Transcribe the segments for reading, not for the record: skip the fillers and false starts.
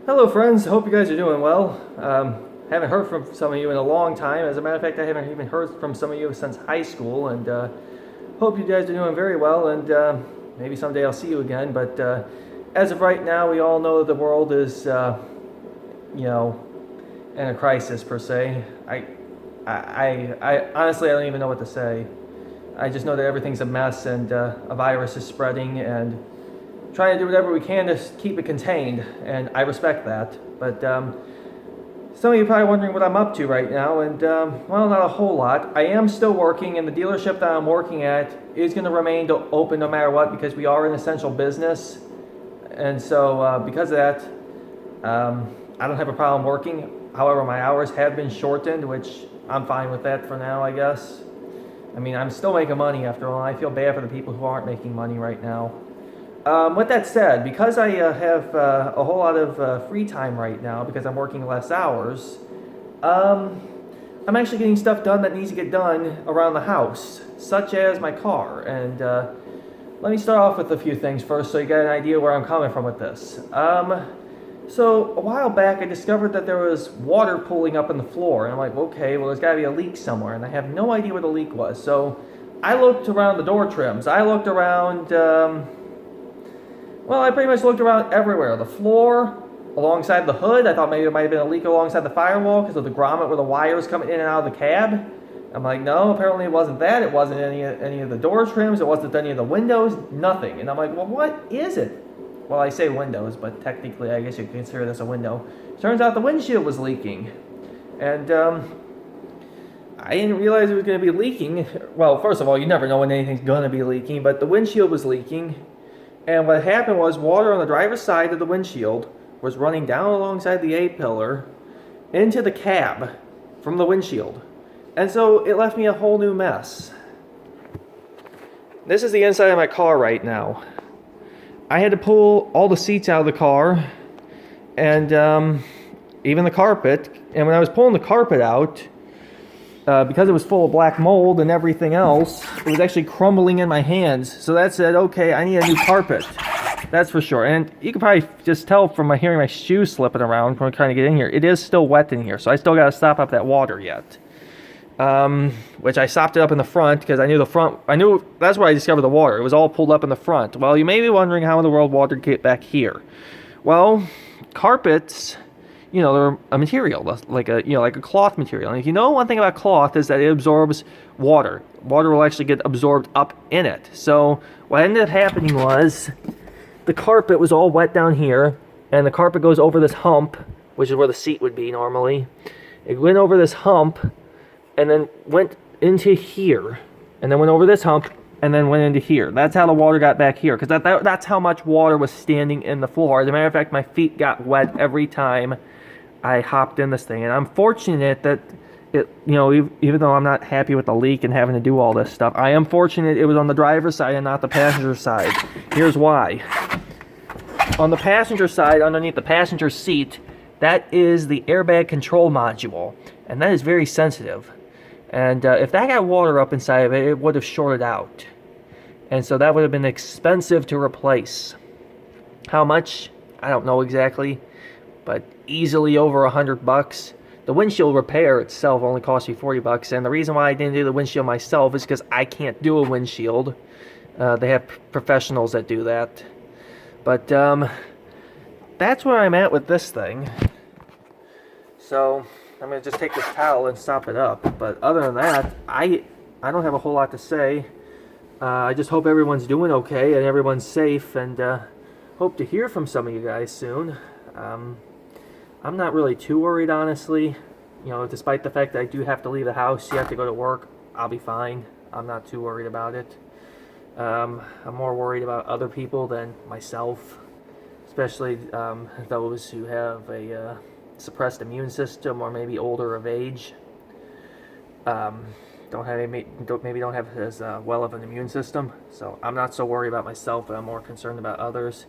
Hello, friends. Hope you guys are doing well. Haven't heard from some of you in a long time. As a matter of fact, I haven't even heard from some of you since high school, and hope you guys are doing very well. And maybe someday I'll see you again. But as of right now, we all know that the world is, you know, in a crisis per se. I honestly, I don't even know what to say. I just know that everything's a mess, and a virus is spreading, and trying to do whatever we can to keep it contained, and I respect that. But some of you are probably wondering what I'm up to right now, and well, not a whole lot. I am still working, and the dealership that I'm working at is going to remain open no matter what because we are an essential business, and so because of that, I don't have a problem working. However, my hours have been shortened, which I'm fine with that for now, I guess. I mean, I'm still making money after all. I feel bad for the people who aren't making money right now. With that said, because I have a whole lot of free time right now because I'm working less hours, I'm actually getting stuff done that needs to get done around the house, such as my car. And let me start off with a few things first so you get an idea where I'm coming from with this. So a while back I discovered that there was water pooling up in the floor, and I'm like, okay, well there's got to be a leak somewhere, and I have no idea where the leak was. So I looked around the door trims. I looked around... well, I pretty much looked around everywhere. The floor, alongside the hood. I thought maybe there might have been a leak alongside the firewall because of the grommet where the wires coming in and out of the cab. I'm like, no, apparently it wasn't that. It wasn't any of the door trims. It wasn't any of the windows. Nothing. And I'm like, well, what is it? Well, I say windows, but technically I guess you could consider this a window. Turns out the windshield was leaking. And I didn't realize it was going to be leaking. Well, first of all, you never know when anything's going to be leaking, but the windshield was leaking. And what happened was water on the driver's side of the windshield was running down alongside the A-pillar into the cab from the windshield. And so it left me a whole new mess. This is the inside of my car right now. I had to pull all the seats out of the car and even the carpet. And when I was pulling the carpet out, because it was full of black mold and everything else, it was actually crumbling in my hands. So that said, okay, I need a new carpet. That's for sure. And you can probably just tell from my hearing my shoes slipping around from trying to get in here. It is still wet in here, so I still got to stop up that water yet. Which I stopped it up in the front because I knew that's where I discovered the water. It was all pulled up in the front. Well, you may be wondering how in the world water get back here. Well, carpets, they're a material, like a cloth material. And if you know one thing about cloth is that it absorbs water. Water will actually get absorbed up in it. So what ended up happening was the carpet was all wet down here, and the carpet goes over this hump, which is where the seat would be normally. It went over this hump, and then went into here, and then went over this hump, and then went into here. That's how the water got back here, because that's how much water was standing in the floor. As a matter of fact, my feet got wet every time I hopped in this thing, and I'm fortunate that it, even though I'm not happy with the leak and having to do all this stuff, I am fortunate it was on the driver's side and not the passenger side. Here's why. On the passenger side, underneath the passenger seat, that is the airbag control module, and that is very sensitive. And if that got water up inside of it, it would have shorted out. And so that would have been expensive to replace. How much? I don't know exactly, but easily over $100. The windshield repair itself only cost me $40, and the reason why I didn't do the windshield myself is because I can't do a windshield. They have professionals that do that. But that's where I'm at with this thing. So I'm going to just take this towel and sop it up. But other than that, I don't have a whole lot to say. I just hope everyone's doing okay and everyone's safe, and hope to hear from some of you guys soon. I'm not really too worried, honestly. Despite the fact that I do have to leave the house, you have to go to work, I'll be fine. I'm not too worried about it. I'm more worried about other people than myself, especially those who have a suppressed immune system or maybe older of age. Don't have as well of an immune system. So I'm not so worried about myself, but I'm more concerned about others.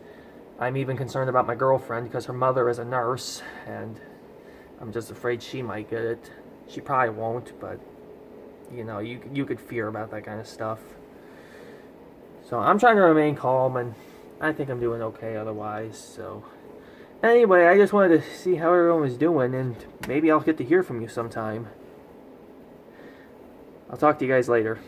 I'm even concerned about my girlfriend because her mother is a nurse, and I'm just afraid she might get it. She probably won't, but you could fear about that kind of stuff. So I'm trying to remain calm, and I think I'm doing okay otherwise. So Anyway, I just wanted to see how everyone was doing, and maybe I'll get to hear from you sometime. I'll talk to you guys later.